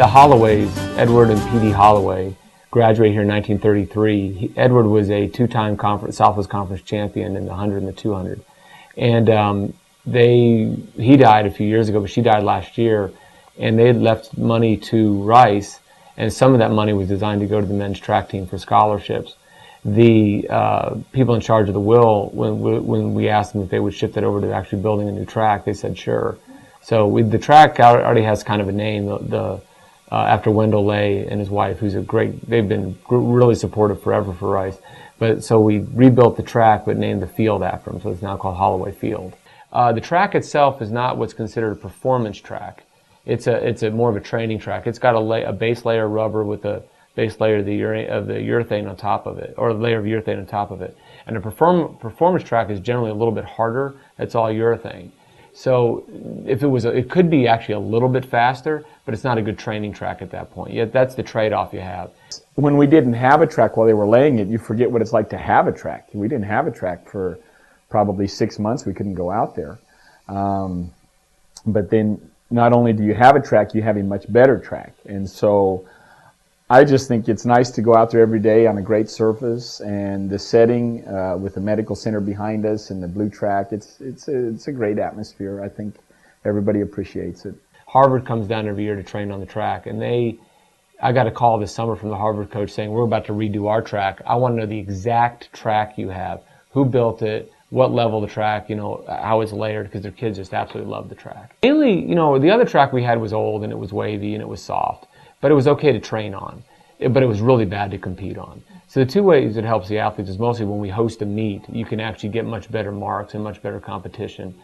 the Holloways, Edward and P.D. Holloway, graduated here in 1933. Edward was a two-time Southwest Conference champion in the 100 and the 200. And he died a few years ago, but she died last year. And they had left money to Rice, and some of that money was designed to go to the men's track team for scholarships. The people in charge of the will, when we asked them if they would shift it over to actually building a new track, they said sure. So the track already has kind of a name, after Wendell Lay and his wife, they've been really supportive forever for Rice. But so we rebuilt the track, but named the field after him, so it's now called Holloway Field. The track itself is not what's considered a performance track. It's a more of a training track. It's got a base layer of rubber with a base layer of the urethane on top of it, or a layer of urethane on top of it. And a performance track is generally a little bit harder. It's all urethane. So if it could be actually a little bit faster, but it's not a good training track at that point. Yet that's the trade-off you have. When we didn't have a track while they were laying it, you forget what it's like to have a track. We didn't have a track for probably 6 months. We couldn't go out there. But then not only do you have a track, you have a much better track. And so I just think it's nice to go out there every day on a great surface, and the setting with the medical center behind us and the blue track, it's a great atmosphere. I think everybody appreciates it. Harvard comes down every year to train on the track, and I got a call this summer from the Harvard coach saying, we're about to redo our track. I want to know the exact track you have, who built it, what level of the track, how it's layered, because their kids just absolutely love the track. Mainly, the other track we had was old and it was wavy and it was soft, but it was okay to train on, but it was really bad to compete on. So the two ways it helps the athletes is mostly when we host a meet, you can actually get much better marks and much better competition.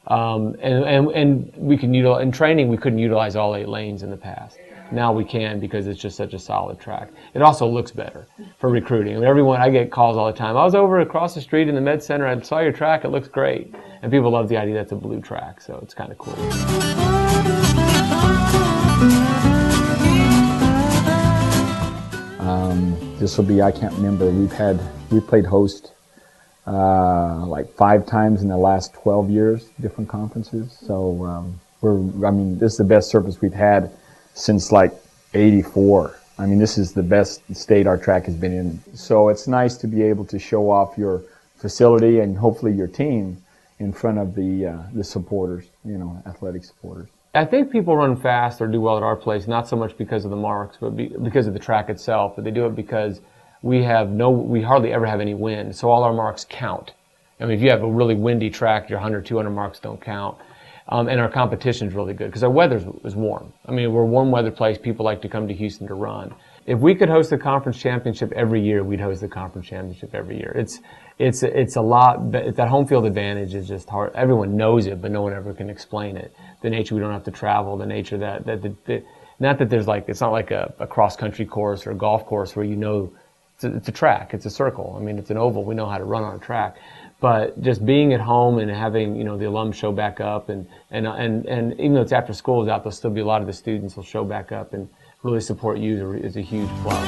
And we can in training, we couldn't utilize all 8 lanes in the past. Now we can, because it's just such a solid track. It also looks better for recruiting. I get calls all the time. I was over across the street in the Med Center. I saw your track. It looks great. And people love the idea that's a blue track, so it's kind of cool. This will be, I can't remember, we played host like 5 times in the last 12 years, different conferences. So this is the best surface we've had since like '84. This is the best state our track has been in. So it's nice to be able to show off your facility and hopefully your team in front of the supporters, athletic supporters. I think people run fast or do well at our place, not so much because of the marks, but because of the track itself. But they do it because we hardly ever have any wind, so all our marks count. If you have a really windy track, your 100, 200 marks don't count. And our competition is really good because our weather is warm. We're a warm weather place. People like to come to Houston to run. If we could host the conference championship every year, we'd host the conference championship every year. It's a lot. That home field advantage is just hard. Everyone knows it, but no one ever can explain it. The nature we don't have to travel. The nature that not that there's it's not like a cross country course or a golf course where it's a track. It's a circle. It's an oval. We know how to run on a track. But just being at home and having, the alums show back up and even though it's after school is out, there'll still be a lot of the students will show back up and really support you is a huge plus.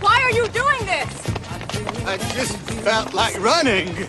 Why are you doing this? I just felt like running.